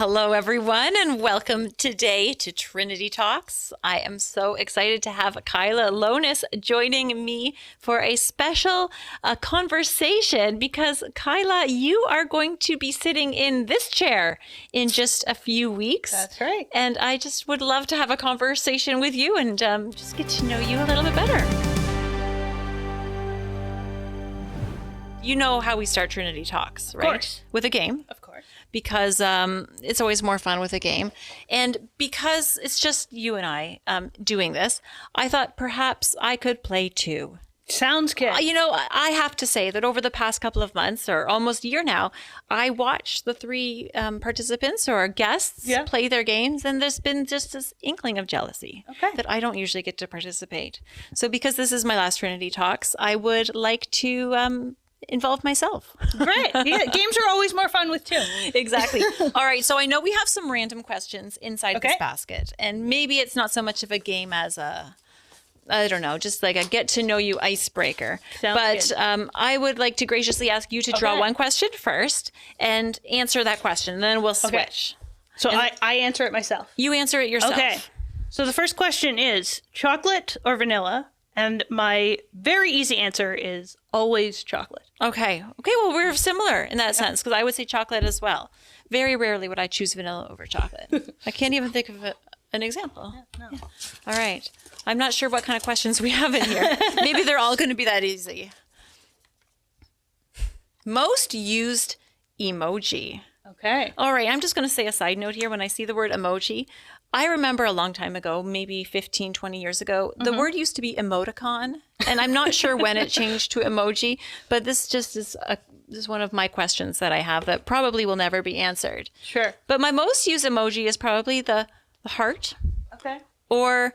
Hello, everyone, and welcome today to Trinity Talks. I am so excited to have Kylah Lonis joining me for a special conversation because, Kylah, you are going to be sitting in this chair in just a few weeks. That's right. And I just would love to have a conversation with you and just get to know you a little bit better. You know how we start Trinity Talks, right? Of course. With a game. Of course. Because it's always more fun with a game. And because it's just you and I doing this, I thought perhaps I could play too. Sounds good. You know, I have to say that over the past couple of months or almost a year now, I watched the three participants or guests play their games, and there's been just this inkling of jealousy that I don't usually get to participate. So because this is my last Trinity Talks, I would like to involve myself. Great. Yeah, games are always more fun with two. Exactly. All right. So I know we have some random questions inside this basket, and maybe it's not so much of a game as I don't know, just like a get to know you icebreaker. Sounds good. I would like to graciously ask you to draw one question first and answer that question, and then we'll switch. So I answer it myself. You answer it yourself. Okay. So the first question is chocolate or vanilla? And my very easy answer is always chocolate. Okay. Well, we're similar in that sense because I would say chocolate as well. Very rarely would I choose vanilla over chocolate. I can't even think of an example. No. All right. I'm not sure what kind of questions we have in here. Maybe they're all going to be that easy. Most used emoji. Okay. All right. I'm just going to say a side note here. When I see the word emoji, I remember a long time ago, maybe 15, 20 years ago, the word used to be emoticon. And I'm not sure when it changed to emoji, but this just is one of my questions that I have that probably will never be answered. Sure. But my most used emoji is probably the heart. Okay. Or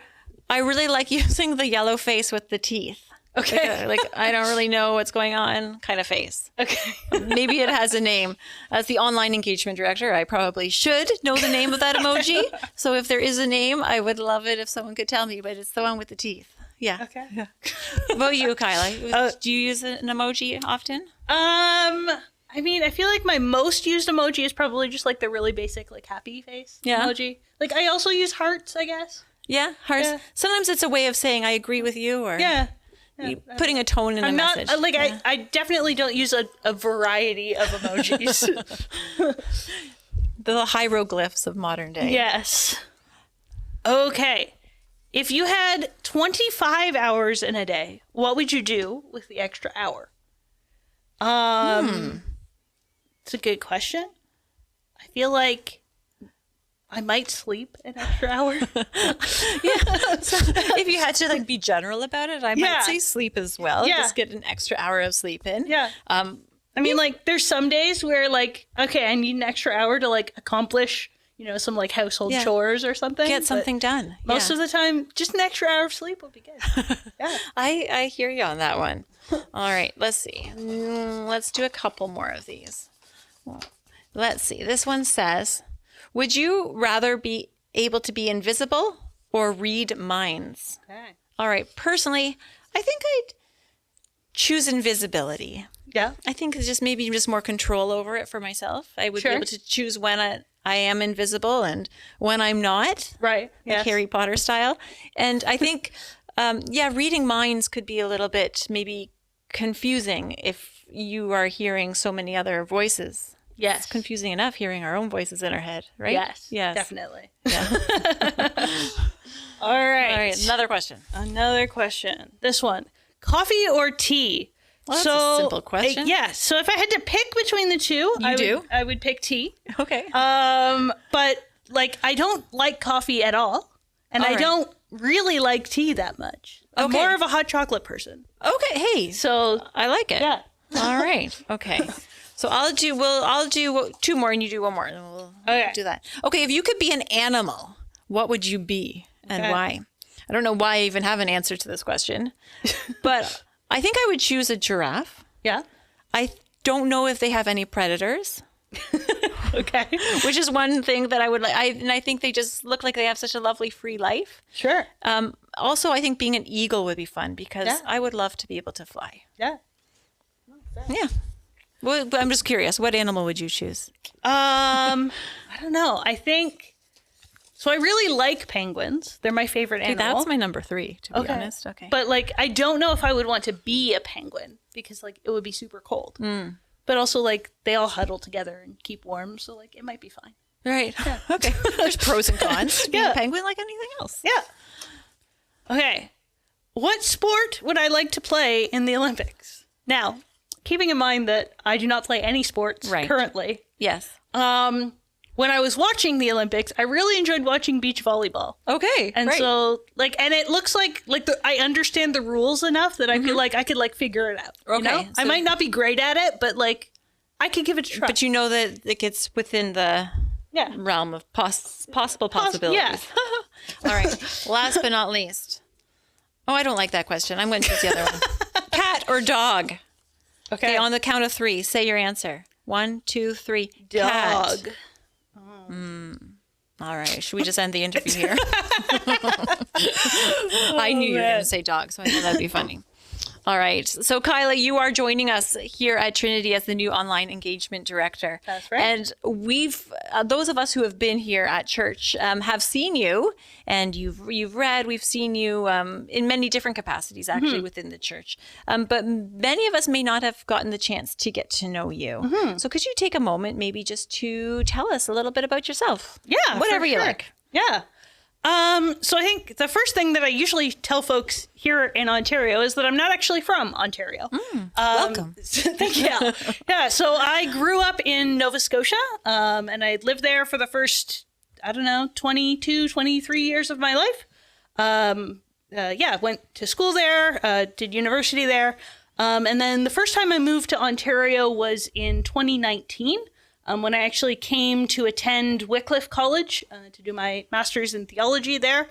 I really like using the yellow face with the teeth. Okay. Like I don't really know what's going on kind of face. Okay. Maybe it has a name. As the online engagement director, I probably should know the name of that emoji. So if there is a name, I would love it if someone could tell me, but it's the one with the teeth. Yeah. Okay. Yeah. What about you, Kylah? Do you use an emoji often? I mean, I feel like my most used emoji is probably just like the really basic like happy face emoji. Like I also use hearts, I guess. Yeah, hearts. Yeah. Sometimes it's a way of saying I agree with you or putting a tone in a message. I definitely don't use a variety of emojis. The hieroglyphs of modern day. Yes. Okay. If you had 25 hours in a day, what would you do with the extra hour? It's a good question. I feel like I might sleep an extra hour. So if you had to like be general about it, I might say sleep as well. Yeah. Just get an extra hour of sleep in. Yeah. I mean, like, there's some days where, like, okay, I need an extra hour to, like, accomplish, some, like, household chores or something. Get something done. Most of the time, just an extra hour of sleep would be good. Yeah. I hear you on that one. All right, let's see. Let's do a couple more of these. Let's see. This one says, would you rather be able to be invisible or read minds? Okay. All right. Personally, I think I'd choose invisibility. Yeah. I think it's just maybe just more control over it for myself. I would be able to choose when I am invisible and when I'm not. Right. Like Harry Potter style. And I think, reading minds could be a little bit maybe confusing if you are hearing so many other voices. Yes. It's confusing enough hearing our own voices in our head, right? Yes. Yes. Definitely. Yeah. All right. All right. Another question. This one. Coffee or tea? Well, that's a simple question. So if I had to pick between the two, I would pick tea. Okay. But like I don't like coffee at all, and I don't really like tea that much. I'm more of a hot chocolate person. Okay. Hey. So I like it. Yeah. All right. Okay. So I'll do two more and you do one more and we'll do that. Okay. If you could be an animal, what would you be and why? I don't know why I even have an answer to this question, but I think I would choose a giraffe. Yeah. I don't know if they have any predators. Okay. Which is one thing that I would like. I think they just look like they have such a lovely free life. Sure. Also, I think being an eagle would be fun because I would love to be able to fly. Yeah. Yeah. Well, I'm just curious. What animal would you choose? I don't know. I think so. I really like penguins. They're my favorite animal. That's my number 3, to be honest. Okay. But like, I don't know if I would want to be a penguin because like it would be super cold. But also like they all huddle together and keep warm, so like it might be fine. Right. Yeah. Okay. There's pros and cons to being a penguin like anything else. Yeah. Okay. What sport would I like to play in the Olympics? Now, keeping in mind that I do not play any sports currently. Yes. When I was watching the Olympics, I really enjoyed watching beach volleyball. Okay. And so like, and it looks like I understand the rules enough that I feel like I could like figure it out. Okay. You know? I might not be great at it, but like I could give it a try. But you know that it gets within the realm of possible possibilities. Yeah. All right. Last but not least. Oh, I don't like that question. I'm going to choose the other one. Cat or dog? Okay. On the count of 3, say your answer. 1, 2, 3. Dog. Cat. All right. Should we just end the interview here? I knew you were going to say dog, so I thought that'd be funny. All right. So, Kylah, you are joining us here at Trinity as the new online engagement director. That's right. And we've, those of us who have been here at church have seen you, and you've read, we've seen you in many different capacities actually within the church. But many of us may not have gotten the chance to get to know you. So could you take a moment maybe just to tell us a little bit about yourself? Yeah. Whatever you like. Yeah. So I think the first thing that I usually tell folks here in Ontario is that I'm not actually from Ontario. Welcome. Thank you. Yeah. So I grew up in Nova Scotia, and I lived there for the first, 22, 23 years of my life. Went to school there, did university there. And then the first time I moved to Ontario was in 2019. When I actually came to attend Wycliffe College to do my master's in theology there.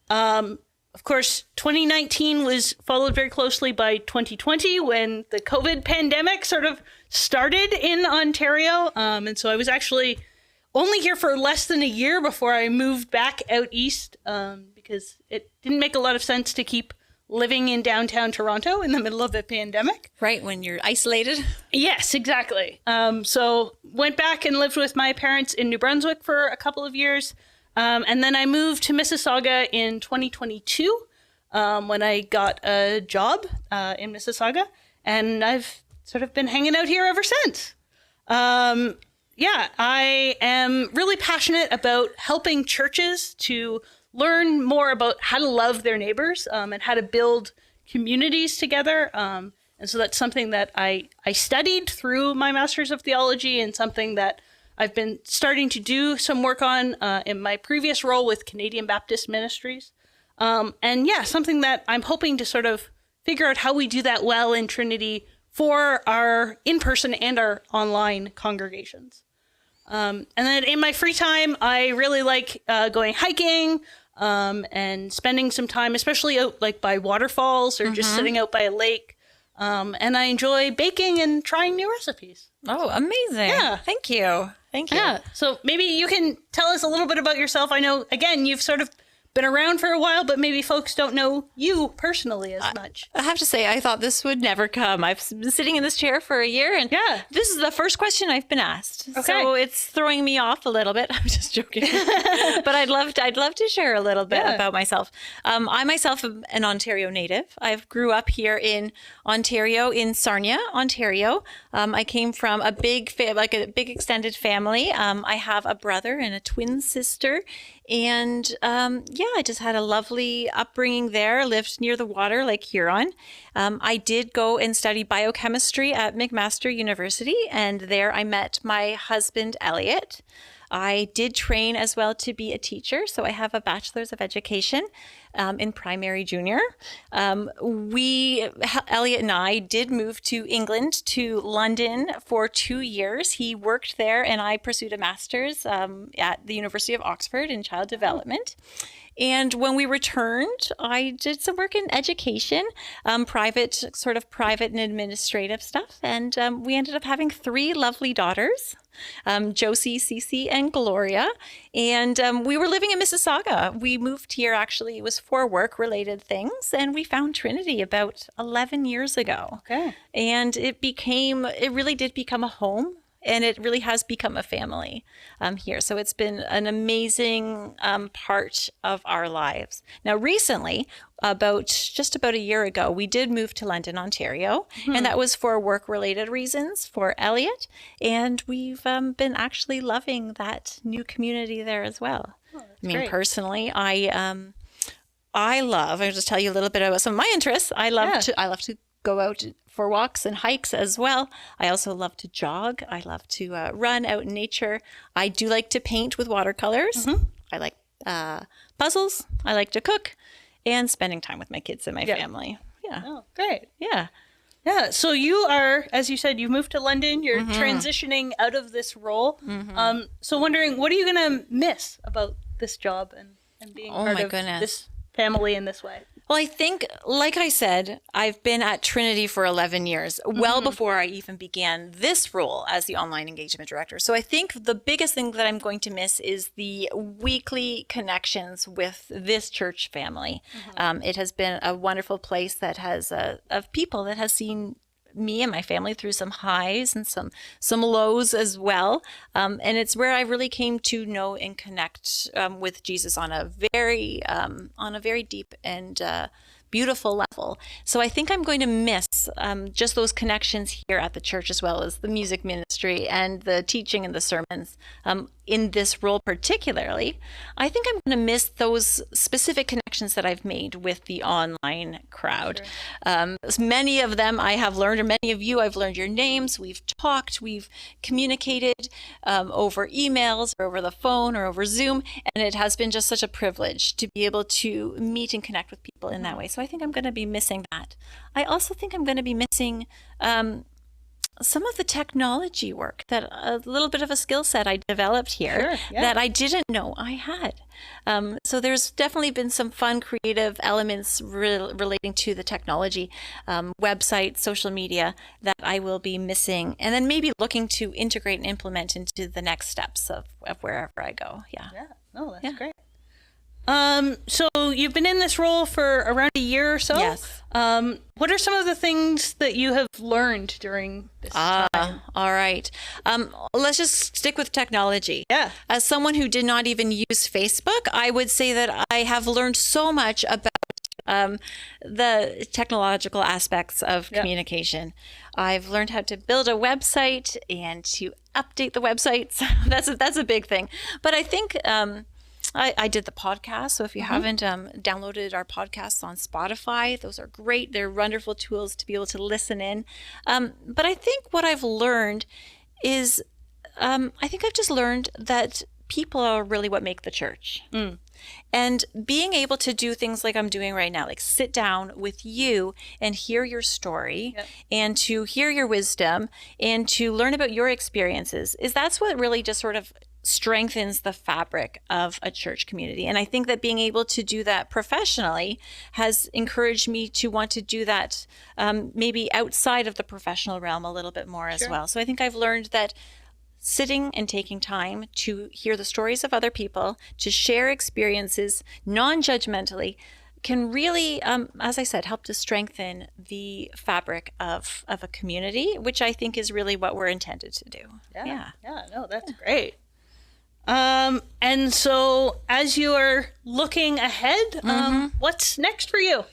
Of course, 2019 was followed very closely by 2020 when the COVID pandemic sort of started in Ontario. And so I was actually only here for less than a year before I moved back out east because it didn't make a lot of sense to keep living in downtown Toronto in the middle of a pandemic. Right, when you're isolated. Yes, exactly. So went back and lived with my parents in New Brunswick for a couple of years. And then I moved to Mississauga in 2022 when I got a job in Mississauga. And I've sort of been hanging out here ever since. I am really passionate about helping churches to learn more about how to love their neighbors and how to build communities together. And so that's something that I studied through my Master's of Theology and something that I've been starting to do some work on in my previous role with Canadian Baptist Ministries. Something that I'm hoping to sort of figure out how we do that well in Trinity for our in-person and our online congregations. And then in my free time, I really like going hiking and spending some time, especially out like by waterfalls or just sitting out by a lake. And I enjoy baking and trying new recipes. Oh, amazing. Yeah. Thank you. Yeah. So maybe you can tell us a little bit about yourself. I know, again, you've sort of been around for a while, but maybe folks don't know you personally as much. I have to say, I thought this would never come. I've been sitting in this chair for a year, and this is the first question I've been asked. Okay. So it's throwing me off a little bit. I'm just joking. But I'd love to share a little bit about myself. I myself am an Ontario native. I grew up here in Ontario, in Sarnia, Ontario. I came from a big extended family. I have a brother and a twin sister. And I just had a lovely upbringing there, lived near the water, Lake Huron. I did go and study biochemistry at McMaster University, and there I met my husband, Elliot. I did train as well to be a teacher, so I have a bachelor's of education in primary junior. Elliot and I did move to England, to London for 2 years. He worked there, and I pursued a master's at the University of Oxford in child development. And when we returned, I did some work in education, private and administrative stuff. And we ended up having 3 lovely daughters, Josie, Cece, and Gloria. And we were living in Mississauga. We moved here, actually, it was for work-related things, and we found Trinity about 11 years ago. Okay. And it really did become a home, and it really has become a family here. So it's been an amazing part of our lives. Now, recently, just about a year ago, we did move to London, Ontario, and that was for work-related reasons for Elliot. And we've been actually loving that new community there as well. Oh, that's great. Personally, I'll just tell you a little bit about some of my interests. I love to go out for walks and hikes as well. I also love to jog. I love to run out in nature. I do like to paint with watercolors. I like puzzles. I like to cook and spending time with my kids and my family. Yeah. Oh, great. Yeah. Yeah. So you are, as you said, you moved to London. You're transitioning out of this role. So wondering, what are you going to miss about this job and being part of this family in this way? Well, I think, like I said, I've been at Trinity for 11 years, well before I even began this role as the online engagement director. So I think the biggest thing that I'm going to miss is the weekly connections with this church family. It has been a wonderful place that has of people that has seen me and my family through some highs and some lows as well. And it's where I really came to know and connect with Jesus on a very deep and beautiful level. So I think I'm going to miss just those connections here at the church, as well as the music ministry and the teaching and the sermons. In this role particularly, I think I'm going to miss those specific connections that I've made with the online crowd. Sure. Many of them I have learned, or many of you, I've learned your names. We've talked, we've communicated over emails or over the phone or over Zoom, and it has been just such a privilege to be able to meet and connect with people in that way. So I think I'm going to be missing that. I also think I'm going to be missing some of the technology work, that a little bit of a skill set I developed here that I didn't know I had. So there's definitely been some fun, creative elements relating to the technology, website, social media, that I will be missing, and then maybe looking to integrate and implement into the next steps of wherever I go. Yeah. Oh, that's great. So you've been in this role for around a year or so. Yes. What are some of the things that you have learned during this time? All right. Let's just stick with technology. Yeah. As someone who did not even use Facebook, I would say that I have learned so much about the technological aspects of communication. I've learned how to build a website and to update the websites. That's a big thing. But I think I did the podcast. So if you haven't downloaded our podcasts on Spotify, those are great. They're wonderful tools to be able to listen in. But I think what I've learned is, I think I've just learned that people are really what make the church. And being able to do things like I'm doing right now, like sit down with you and hear your story and to hear your wisdom and to learn about your experiences, that's what really just sort of strengthens the fabric of a church community. And I think that being able to do that professionally has encouraged me to want to do that maybe outside of the professional realm a little bit more as well. So I think I've learned that sitting and taking time to hear the stories of other people, to share experiences non-judgmentally, can really, as I said, help to strengthen the fabric of a community, which I think is really what we're intended to do. No, that's great. And so as you are looking ahead, what's next for you?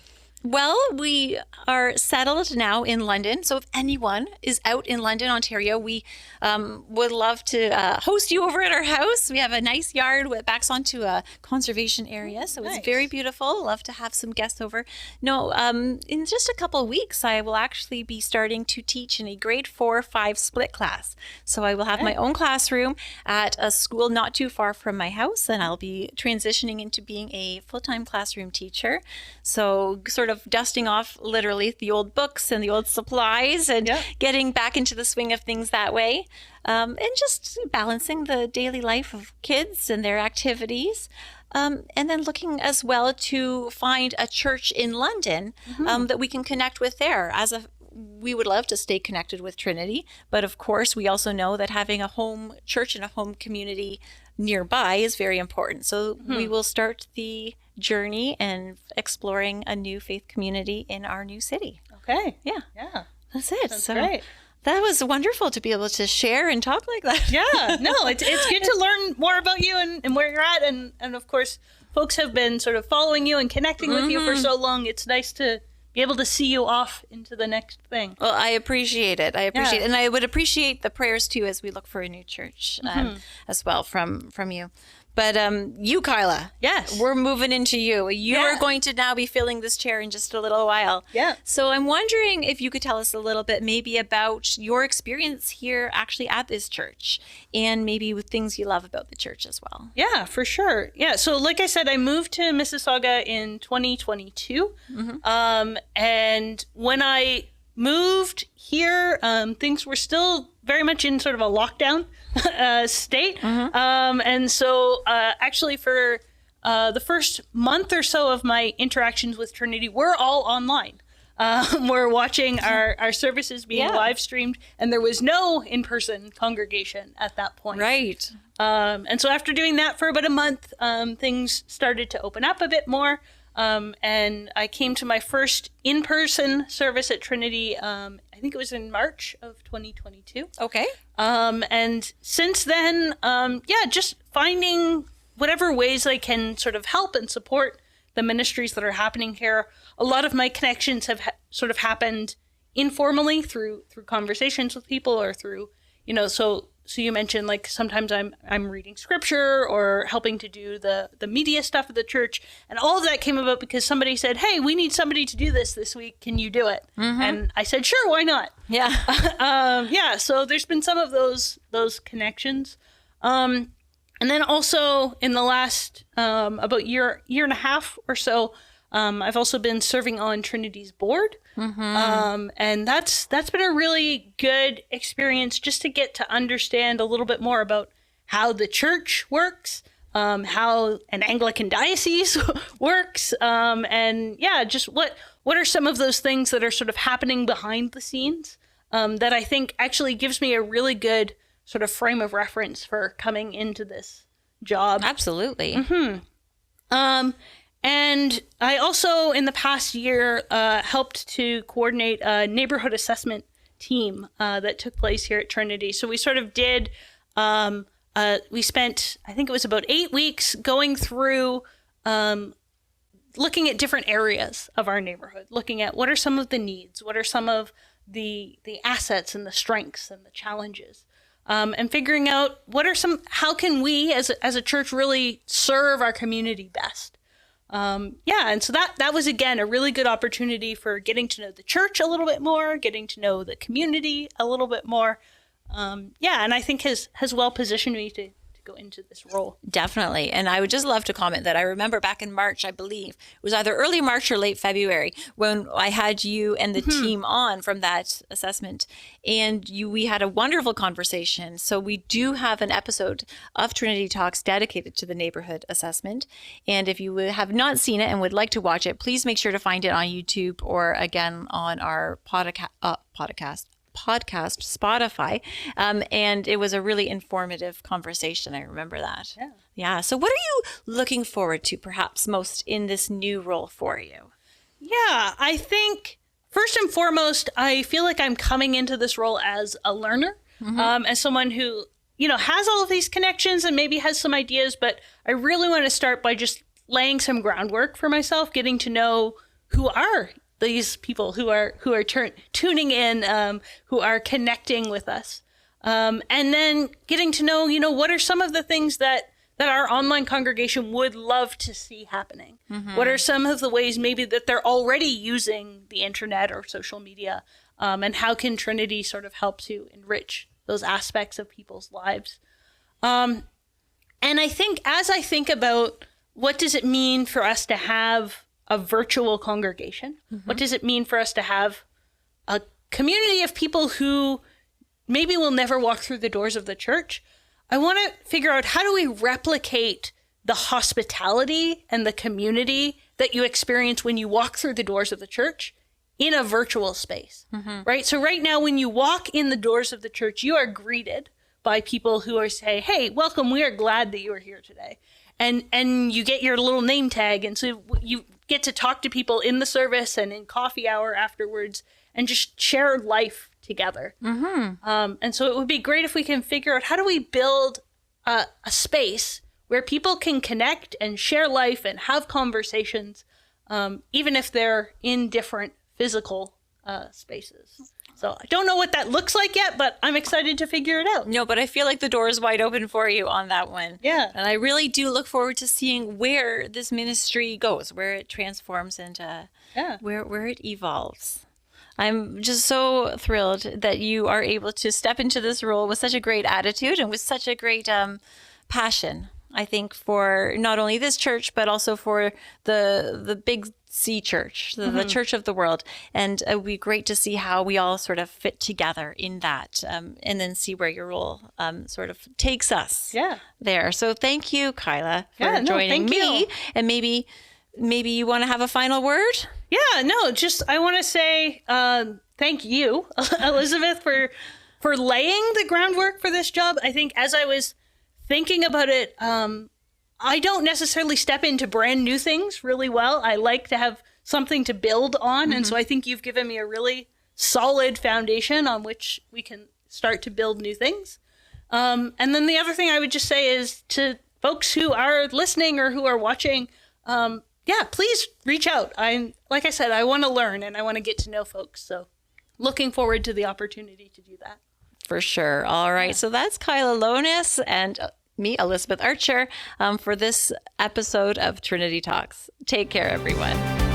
Well, we are settled now in London. So if anyone is out in London, Ontario, we would love to host you over at our house. We have a nice yard that backs onto a conservation area. So it's very beautiful. Love to have some guests over. No, in just a couple of weeks, I will actually be starting to teach in a grade 4-5 split class. So I will have my own classroom at a school not too far from my house, and I'll be transitioning into being a full-time classroom teacher. So sort of dusting off literally the old books and the old supplies and getting back into the swing of things that way. And just balancing the daily life of kids and their activities. And then looking as well to find a church in London that we can connect with there. We would love to stay connected with Trinity, but of course we also know that having a home church and a home community nearby is very important. So we will start the journey and exploring a new faith community in our new city. Okay. Yeah. Yeah. That's it. That's great. That was wonderful to be able to share and talk like that. Yeah. No, it's good to learn more about you and where you're at. And of course, folks have been sort of following you and connecting with you for so long. It's nice to be able to see you off into the next thing. Well, I appreciate it. it. And I would appreciate the prayers too as we look for a new church as well from you. But you, Kylah, yes, we're moving into you. You are going to now be filling this chair in just a little while. Yeah. So I'm wondering if you could tell us a little bit maybe about your experience here actually at this church and maybe with things you love about the church as well. Yeah, for sure. Yeah. So like I said, I moved to Mississauga in 2022. And when I moved here, things were still very much in sort of a lockdown state. And so actually for the first month or so of my interactions with Trinity, we're all online. We're watching our services being live streamed, and there was no in-person congregation at that point. Right. And so after doing that for about a month, things started to open up a bit more. And I came to my first in-person service at Trinity, I think it was in March of 2022. Okay. And since then, just finding whatever ways I can sort of help and support the ministries that are happening here. A lot of my connections have sort of happened informally through conversations with people or through, so you mentioned like sometimes I'm reading scripture or helping to do the media stuff at the church, and all of that came about because somebody said, "Hey, we need somebody to do this week. Can you do it?" And I said, "Sure, why not?" Yeah. So there's been some of those connections, and then also in the last about year and a half or so, I've also been serving on Trinity's board. And that's been a really good experience just to get to understand a little bit more about how the church works, how an Anglican diocese works, and just what are some of those things that are sort of happening behind the scenes that I think actually gives me a really good sort of frame of reference for coming into this job. Absolutely. And I also, in the past year, helped to coordinate a neighborhood assessment team that took place here at Trinity. So we sort of did, we spent, I think it was about 8 weeks going through looking at different areas of our neighborhood, looking at what are some of the needs, what are some of the assets and the strengths and the challenges, and figuring out how can we as a church really serve our community best. And so that was, again, a really good opportunity for getting to know the church a little bit more, getting to know the community a little bit more. And I think has well positioned me to go into this role. Definitely. And I would just love to comment that I remember back in March, I believe, it was either early March or late February, when I had you and the team on from that assessment. And we had a wonderful conversation. So we do have an episode of Trinity Talks dedicated to the neighborhood assessment. And if you have not seen it and would like to watch it, please make sure to find it on YouTube or again on our podcast, Spotify. And it was a really informative conversation. I remember that. Yeah. So what are you looking forward to perhaps most in this new role for you? Yeah, I think first and foremost, I feel like I'm coming into this role as a learner, as someone who, has all of these connections and maybe has some ideas, but I really want to start by just laying some groundwork for myself, getting to know who are these people who are tuning in, who are connecting with us, and then getting to know, what are some of the things that our online congregation would love to see happening. What are some of the ways maybe that they're already using the internet or social media, and how can Trinity sort of help to enrich those aspects of people's lives? And I think as I think about what does it mean for us to have a virtual congregation? What does it mean for us to have a community of people who maybe will never walk through the doors of the church? I want to figure out, how do we replicate the hospitality and the community that you experience when you walk through the doors of the church in a virtual space, right? So right now, when you walk in the doors of the church, you are greeted by people who are say, hey, welcome, we are glad that you are here today. And you get your little name tag. And so you get to talk to people in the service and in coffee hour afterwards and just share life together. And so it would be great if we can figure out, how do we build a space where people can connect and share life and have conversations, even if they're in different physical spaces. So I don't know what that looks like yet, but I'm excited to figure it out. No, but I feel like the door is wide open for you on that one. Yeah. And I really do look forward to seeing where this ministry goes, where it transforms and where it evolves. I'm just so thrilled that you are able to step into this role with such a great attitude and with such a great passion, I think, for not only this church, but also for the big C church, the church of the world. And it would be great to see how we all sort of fit together in that, and then see where your role sort of takes us there. So thank you, Kylah, for joining me. You. And maybe you want to have a final word? Yeah, no, just I want to say thank you, Elizabeth, for laying the groundwork for this job. I think as I was thinking about it, I don't necessarily step into brand new things really well. I like to have something to build on. And so I think you've given me a really solid foundation on which we can start to build new things. And then the other thing I would just say is to folks who are listening or who are watching, please reach out. Like I said, I want to learn and I want to get to know folks. So looking forward to the opportunity to do that. For sure. All right. So that's Kylah Lonis and me, Elizabeth Archer, for this episode of Trinity Talks. Take care, everyone.